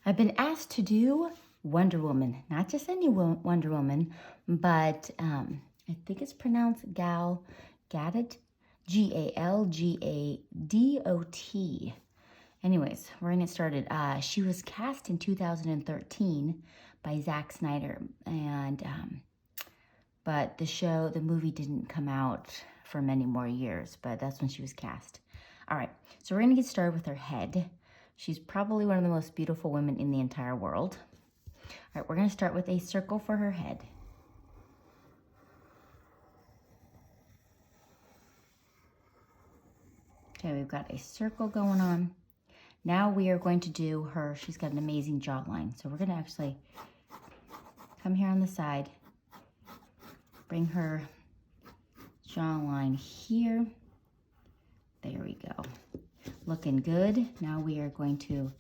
I've been asked to do Wonder Woman, not just any Wonder Woman, but I think it's pronounced Gadot, Galgadot. Anyways, we're gonna get started. She was cast in 2013 by Zack Snyder, and but the movie didn't come out for many more years, but that's when she was cast. All right, so we're gonna get started with her head. She's probably one of the most beautiful women in the entire world. All right, we're gonna start with a circle for her head. Okay, we've got a circle going on. Now we are going to do her, she's got an amazing jawline. So we're gonna actually come here on the side, bring her jawline here. There we go. Looking good. Now we are going to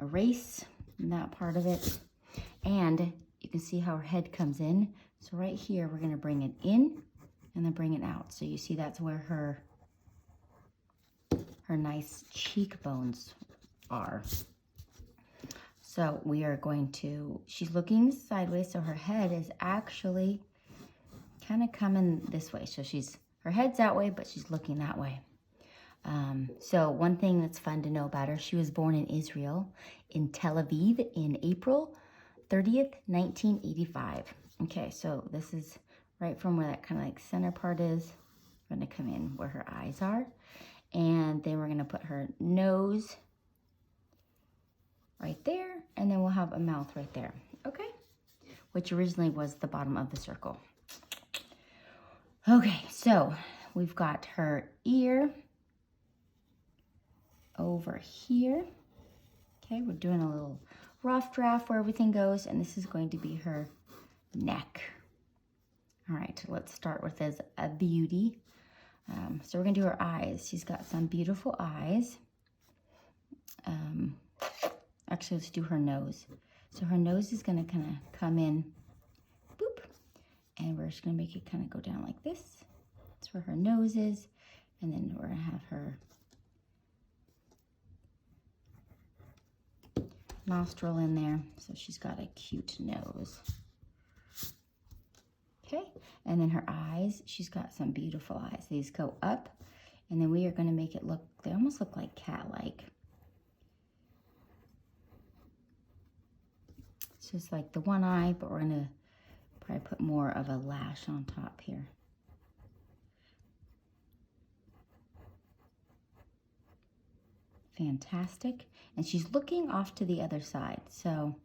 erase that part of it. And you can see how her head comes in. So right here, we're gonna bring it in and then bring it out. So you see that's where her nice cheekbones are. So we are going to, she's looking sideways, so her head is actually kind of coming this way. So her head's that way, but she's looking that way. So one thing that's fun to know about her, she was born in Israel, in Tel Aviv, in April 30th, 1985. Okay, so this is right from where that kind of like center part is. We're gonna come in where her eyes are. And then we're gonna put her nose right there, and then we'll have a mouth right there, okay? Which originally was the bottom of the circle. Okay, so we've got her ear over here. Okay, we're doing a little rough draft where everything goes, and this is going to be her neck. All right, let's start with as a beauty. So we're gonna do her eyes. She's got some beautiful eyes. Actually, let's do her nose. So her nose is gonna kind of come in, boop, and we're just gonna make it kind of go down like this. That's where her nose is, and then we're gonna have her nostril in there. So she's got a cute nose. Okay, and then her eyes, she's got some beautiful eyes. These go up, and then we are gonna make it look, they almost look like cat-like. It's just like the one eye, but we're gonna probably put more of a lash on top here. Fantastic. And she's looking off to the other side. So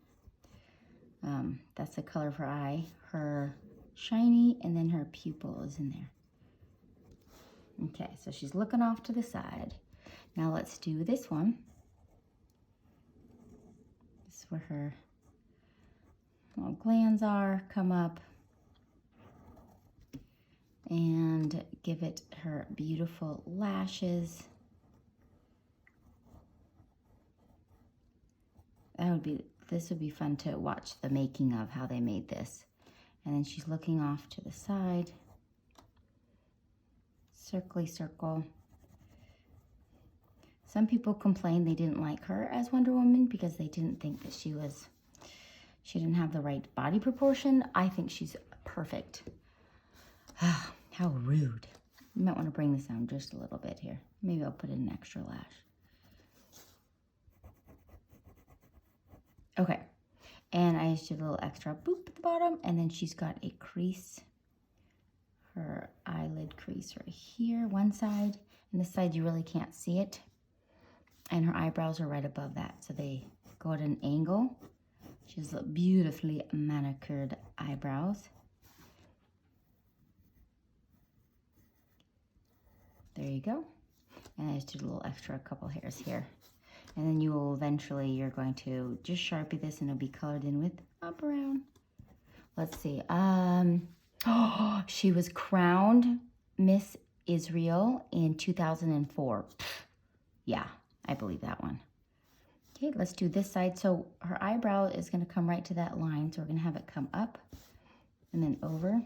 that's the color of her eye. Her shiny, and then her pupil is in there. Okay, so she's looking off to the side. Now let's do this one. This is where her little glands are. Come up and give it her beautiful lashes. This would be fun to watch the making of how they made this. And then she's looking off to the side. Circly circle. Some people complained they didn't like her as Wonder Woman because they didn't think that she didn't have the right body proportion. I think she's perfect. How rude. You might want to bring this down just a little bit here. Maybe I'll put in an extra lash. Okay, and I just did a little extra boop at the bottom, and then she's got a crease, her eyelid crease right here, one side, and this side you really can't see it, and her eyebrows are right above that, so they go at an angle. She has beautifully manicured eyebrows. There you go, and I just did a little extra, a couple hairs here. And then you will eventually, you're going to just Sharpie this and it'll be colored in with a brown. Let's see. She was crowned Miss Israel in 2004. Yeah, I believe that one. Okay, let's do this side. So her eyebrow is gonna come right to that line. So we're gonna have it come up and then over.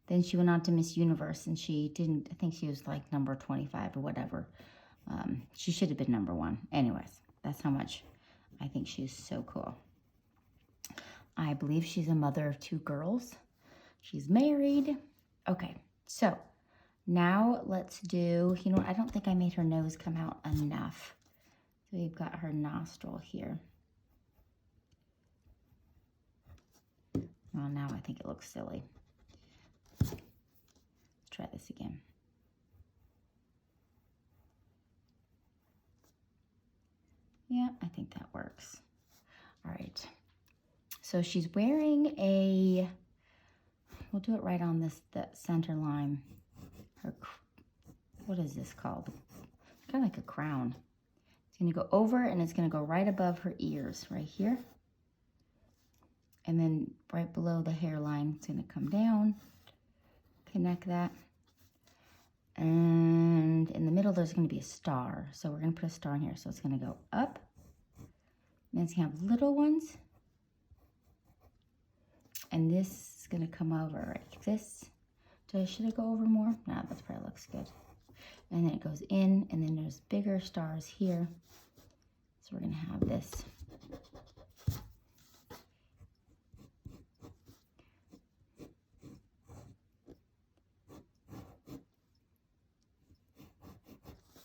Then she went on to Miss Universe and she didn't, I think she was like number 25 or whatever. She should have been number 1. Anyways, That's how much I think she's so cool. I believe she's a mother of 2 girls. She's married. Okay, so now let's do, you know, I don't think I made her nose come out enough. So we've got her nostril here. Well, now I think it looks silly. Let's try this again. Yeah, I think that works. All right. So she's wearing a, we'll do it right on this, the center line. Her, what is this called? It's kind of like a crown. It's going to go over and it's going to go right above her ears, right here. And then right below the hairline, it's going to come down, connect that. And in the middle, there's going to be a star. So we're going to put a star in here. So it's going to go up. And it's going to have little ones. And this is going to come over like this. Should I go over more? No, that probably looks good. And then it goes in, and then there's bigger stars here. So we're going to have this.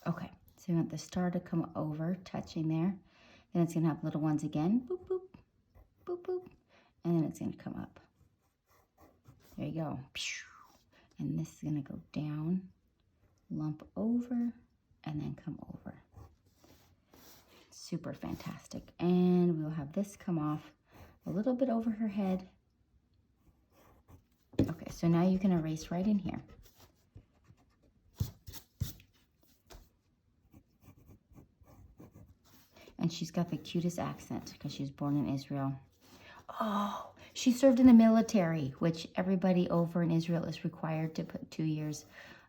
Okay, so we want the star to come over, touching there. Then it's going to have little ones again. Boop, boop, boop, boop. And then it's going to come up. There you go. And this is going to go down, lump over, and then come over. Super fantastic. And we'll have this come off a little bit over her head. Okay, so now you can erase right in here. And she's got the cutest accent because she was born in Israel. Oh, she served in the military, which everybody over in Israel is required to put 2 years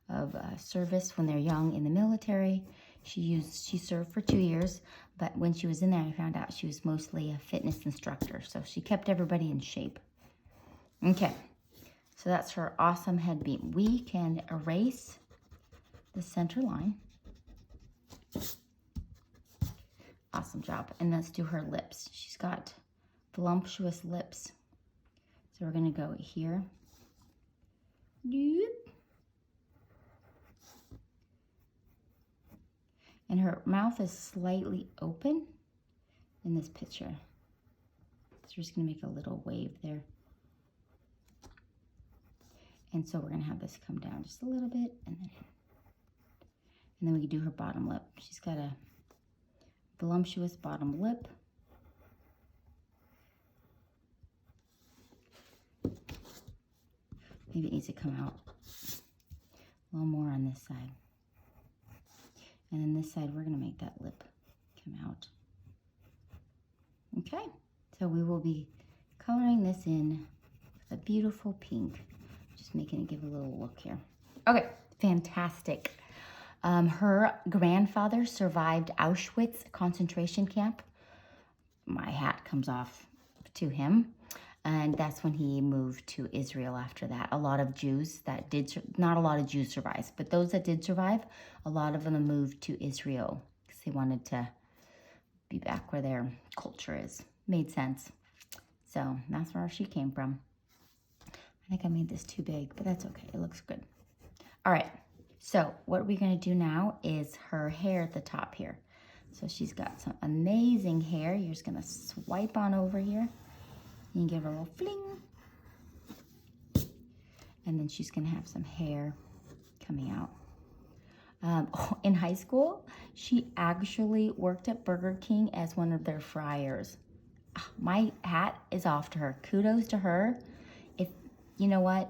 of service when they're young in the military. She served for 2 years, but when she was in there, I found out she was mostly a fitness instructor. So she kept everybody in shape. Okay, so that's her awesome head beam. We can erase the center line. Awesome job. And let's do her lips. She's got voluptuous lips. So we're going to go here. And her mouth is slightly open in this picture. So we're just going to make a little wave there. And so we're going to have this come down just a little bit. And then we can do her bottom lip. She's got a voluptuous bottom lip. Maybe it needs to come out a little more on this side. And then this side, we're going to make that lip come out. Okay, so we will be coloring this in with a beautiful pink. Just making it give a little look here. Okay, fantastic. Her grandfather survived Auschwitz concentration camp. My hat comes off to him. And that's when he moved to Israel after that. A lot of Jews that did, not a lot of Jews survived, but those that did survive, a lot of them moved to Israel because they wanted to be back where their culture is. Made sense. So that's where she came from. I think I made this too big, but that's okay. It looks good. All right. So what we're going to do now is her hair at the top here. So she's got some amazing hair. You're just going to swipe on over here. You can give her a little fling. And then she's going to have some hair coming out. In high school, she actually worked at Burger King as one of their fryers. My hat is off to her. Kudos to her. If you know what?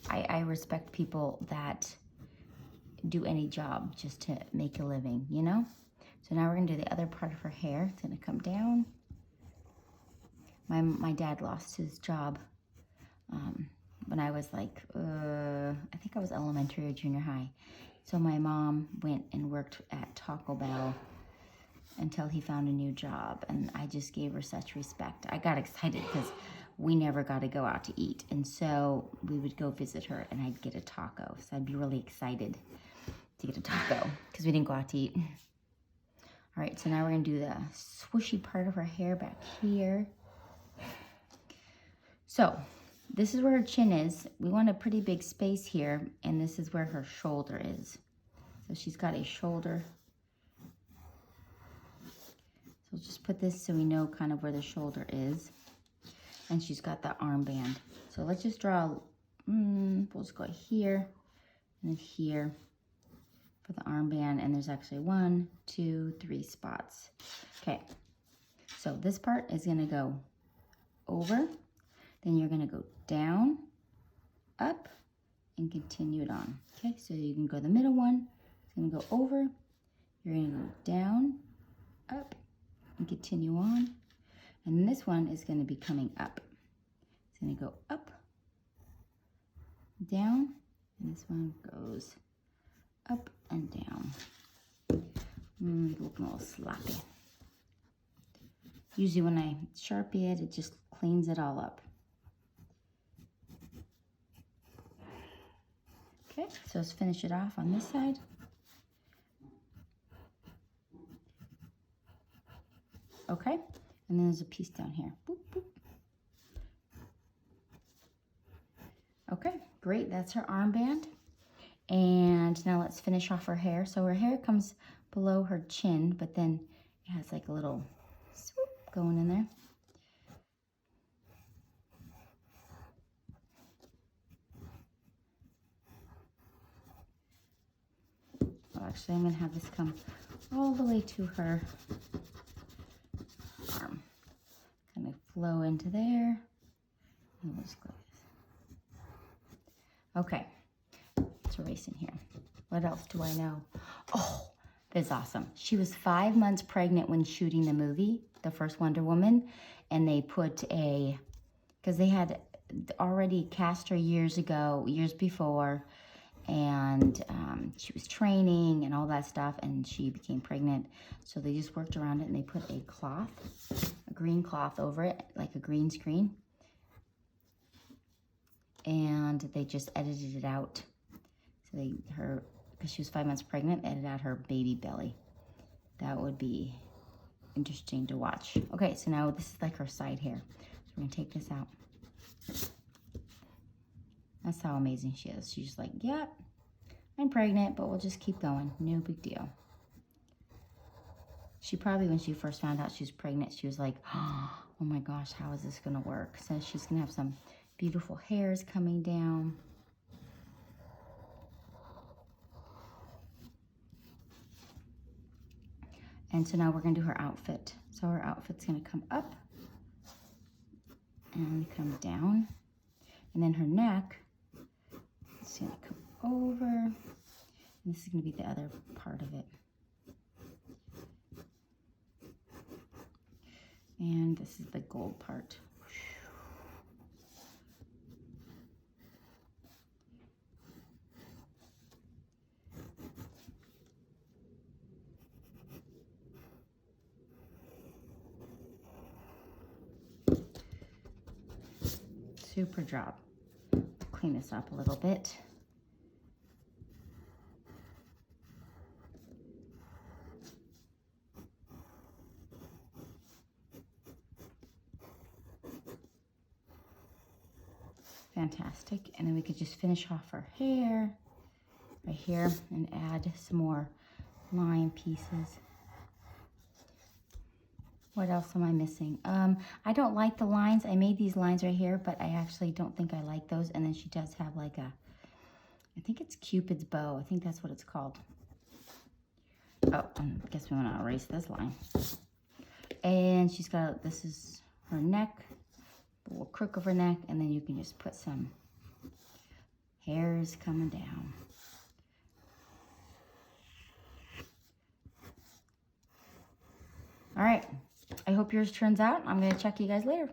I respect people that do any job just to make a living, you know? So now we're going to do the other part of her hair. It's going to come down. My dad lost his job when I was like, I think I was elementary or junior high. So my mom went and worked at Taco Bell until he found a new job. And I just gave her such respect. I got excited because we never got to go out to eat. And so we would go visit her and I'd get a taco. So I'd be really excited to get a taco because we didn't go out to eat. All right, so now we're gonna do the swooshy part of her hair back here. So this is where her chin is. We want a pretty big space here, and this is where her shoulder is. So she's got a shoulder. So just put this so we know kind of where the shoulder is. And she's got the armband. So let's just draw, we'll just go here and then here for the armband. And there's actually 1, 2, 3 spots. Okay, so this part is gonna go over, then you're gonna go down, up, and continue it on. Okay, so you can go the middle one, it's gonna go over, you're gonna go down, up, and continue on. And this one is gonna be coming up. It's gonna go up, down, and this one goes up and down. Looking a little sloppy. Usually when I Sharpie it, it just cleans it all up. Okay, so let's finish it off on this side. Okay, and then there's a piece down here. Boop, boop. Okay, great, that's her armband. And now let's finish off her hair. So her hair comes below her chin, but then it has like a little swoop going in there. Well, actually, I'm gonna have this come all the way to her arm. Kind of flow into there. And we'll just go like this. Okay, let's erase in here. What else do I know? Oh, this is awesome. She was 5 months pregnant when shooting the movie, the first Wonder Woman, and they put because they had already cast her years before, and she was training and all that stuff, and she became pregnant. So they just worked around it, and they put a green cloth over it, like a green screen. And they just edited it out. So because she was 5 months pregnant, edited out her baby belly. That would be interesting to watch. Okay, so now this is like her side hair. So we're gonna take this out. That's how amazing she is. She's just like, yep, I'm pregnant, but we'll just keep going. No big deal. She probably, when she first found out she was pregnant, she was like, oh my gosh, how is this gonna work? So she's gonna have some beautiful hairs coming down. And so now we're gonna do her outfit. So her outfit's gonna come up and come down. And then her neck is gonna come over. And this is gonna be the other part of it. And this is the gold part. Super job. Clean this up a little bit. Fantastic. And then we could just finish off our hair right here and add some more line pieces. What else am I missing? I don't like the lines. I made these lines right here, but I actually don't think I like those. And then she does have like I think it's Cupid's bow. I think that's what it's called. Oh, I guess we want to erase this line. And she's got, this is her neck, a little crook of her neck, and then you can just put some hairs coming down. All right. I hope yours turns out. I'm going to check you guys later.